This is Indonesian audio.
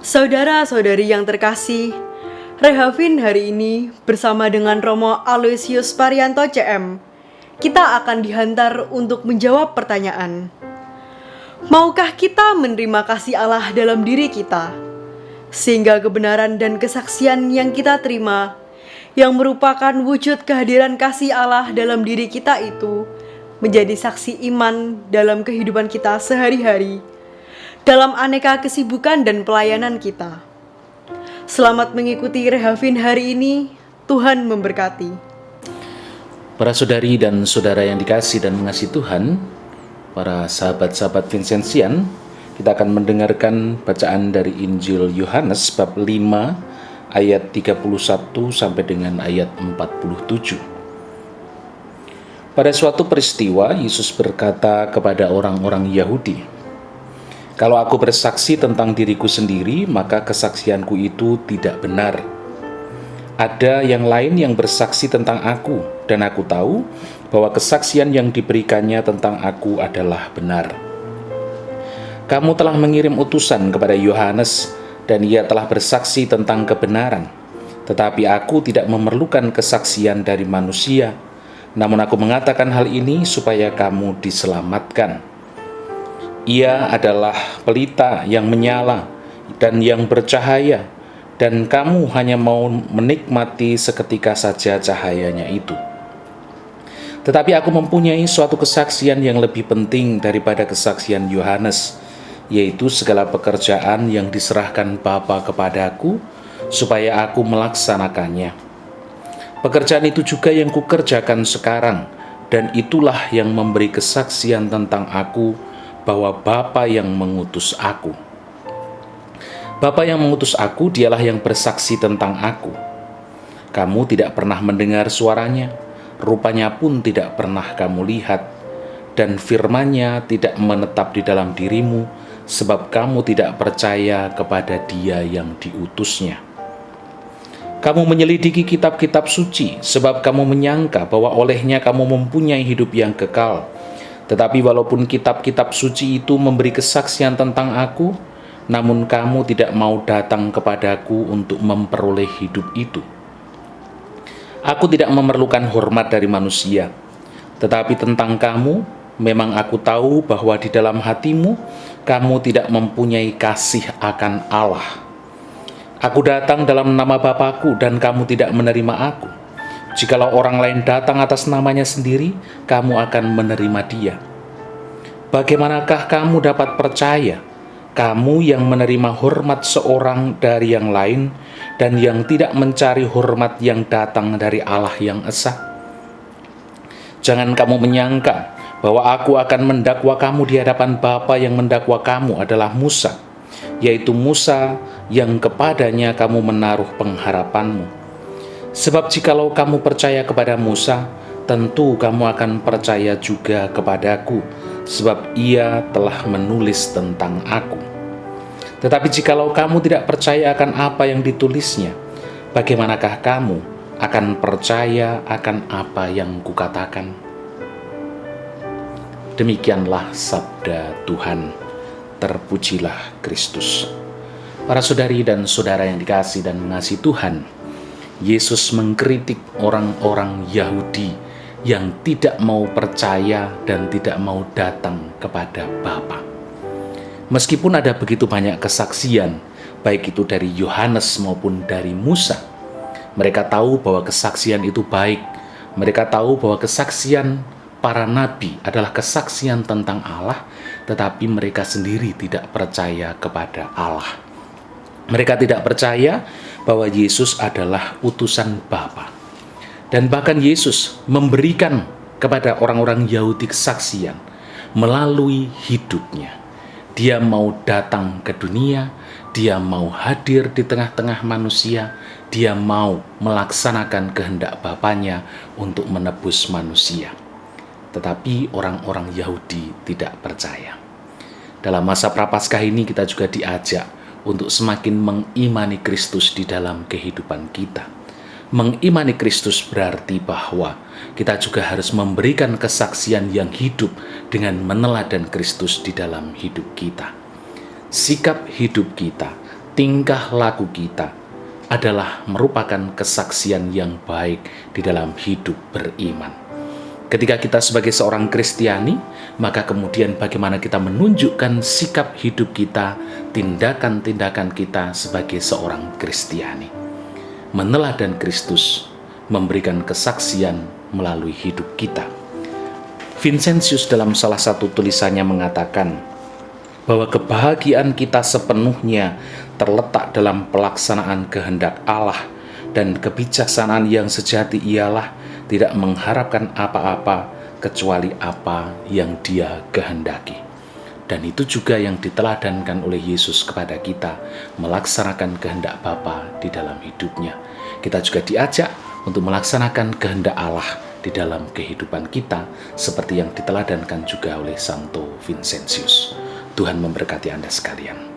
Saudara-saudari yang terkasih, Rehavin hari ini bersama dengan Romo Aloysius Parianto CM, kita akan dihantar untuk menjawab pertanyaan. Maukah kita menerima kasih Allah dalam diri kita, sehingga kebenaran dan kesaksian yang kita terima, yang merupakan wujud kehadiran kasih Allah dalam diri kita itu, menjadi saksi iman dalam kehidupan kita sehari-hari, dalam aneka kesibukan dan pelayanan kita. Selamat mengikuti Rehavin hari ini. Tuhan memberkati. Para saudari dan saudara yang dikasih dan mengasihi Tuhan, para sahabat-sahabat Vincenzian, kita akan mendengarkan bacaan dari Injil Yohanes bab 5 ayat 31 sampai dengan ayat 47. Pada suatu peristiwa, Yesus berkata kepada orang-orang Yahudi, "Kalau aku bersaksi tentang diriku sendiri, maka kesaksianku itu tidak benar. Ada yang lain yang bersaksi tentang aku, dan aku tahu bahwa kesaksian yang diberikannya tentang aku adalah benar. Kamu telah mengirim utusan kepada Yohanes, dan ia telah bersaksi tentang kebenaran. Tetapi aku tidak memerlukan kesaksian dari manusia, namun aku mengatakan hal ini supaya kamu diselamatkan. Ia adalah pelita yang menyala dan yang bercahaya, dan kamu hanya mau menikmati seketika saja cahayanya itu. Tetapi aku mempunyai suatu kesaksian yang lebih penting daripada kesaksian Yohanes, yaitu segala pekerjaan yang diserahkan Bapa kepadaku, supaya aku melaksanakannya. Pekerjaan itu juga yang kukerjakan sekarang, dan itulah yang memberi kesaksian tentang aku, bahwa Bapa yang mengutus aku. Bapa yang mengutus aku, dialah yang bersaksi tentang aku. Kamu tidak pernah mendengar suaranya, rupanya pun tidak pernah kamu lihat, dan firman-Nya tidak menetap di dalam dirimu, sebab kamu tidak percaya kepada Dia yang diutusnya. Kamu menyelidiki kitab-kitab suci, sebab kamu menyangka bahwa olehnya kamu mempunyai hidup yang kekal. Tetapi walaupun kitab-kitab suci itu memberi kesaksian tentang aku, namun kamu tidak mau datang kepadaku untuk memperoleh hidup itu. Aku tidak memerlukan hormat dari manusia, tetapi tentang kamu, memang aku tahu bahwa di dalam hatimu, kamu tidak mempunyai kasih akan Allah. Aku datang dalam nama Bapa-Ku dan kamu tidak menerima aku. Jikalau orang lain datang atas namanya sendiri, kamu akan menerima dia. Bagaimanakah kamu dapat percaya, kamu yang menerima hormat seorang dari yang lain, dan yang tidak mencari hormat yang datang dari Allah yang esa? Jangan kamu menyangka bahwa aku akan mendakwa kamu di hadapan Bapa. Yang mendakwa kamu adalah Musa, yaitu Musa yang kepadanya kamu menaruh pengharapanmu. Sebab jikalau kamu percaya kepada Musa, tentu kamu akan percaya juga kepadaku, sebab ia telah menulis tentang aku. Tetapi jikalau kamu tidak percaya akan apa yang ditulisnya, bagaimanakah kamu akan percaya akan apa yang kukatakan?" Demikianlah sabda Tuhan. Terpujilah Kristus. Para saudari dan saudara yang dikasih dan mengasihi Tuhan, Yesus mengkritik orang-orang Yahudi yang tidak mau percaya dan tidak mau datang kepada Bapa. Meskipun ada begitu banyak kesaksian, baik itu dari Yohanes maupun dari Musa, mereka tahu bahwa kesaksian itu baik. Mereka tahu bahwa kesaksian para nabi adalah kesaksian tentang Allah, tetapi mereka sendiri tidak percaya kepada Allah. Mereka tidak percaya bahwa Yesus adalah utusan Bapa. Dan bahkan Yesus memberikan kepada orang-orang Yahudi kesaksian melalui hidupnya. Dia mau datang ke dunia, dia mau hadir di tengah-tengah manusia, dia mau melaksanakan kehendak Bapanya untuk menebus manusia. Tetapi orang-orang Yahudi tidak percaya. Dalam masa Prapaskah ini kita juga diajak untuk semakin mengimani Kristus di dalam kehidupan kita. Mengimani Kristus berarti bahwa kita juga harus memberikan kesaksian yang hidup dengan meneladan Kristus di dalam hidup kita. Sikap hidup kita, tingkah laku kita adalah merupakan kesaksian yang baik di dalam hidup beriman. Ketika kita sebagai seorang Kristiani, maka kemudian bagaimana kita menunjukkan sikap hidup kita, tindakan-tindakan kita sebagai seorang Kristiani. Meneladan Kristus, memberikan kesaksian melalui hidup kita. Vincentius dalam salah satu tulisannya mengatakan bahwa kebahagiaan kita sepenuhnya terletak dalam pelaksanaan kehendak Allah, dan kebijaksanaan yang sejati ialah tidak mengharapkan apa-apa kecuali apa yang Dia kehendaki. Dan itu juga yang diteladankan oleh Yesus kepada kita, melaksanakan kehendak Bapa di dalam hidupnya. Kita juga diajak untuk melaksanakan kehendak Allah di dalam kehidupan kita, seperti yang diteladankan juga oleh Santo Vincentius. Tuhan memberkati Anda sekalian.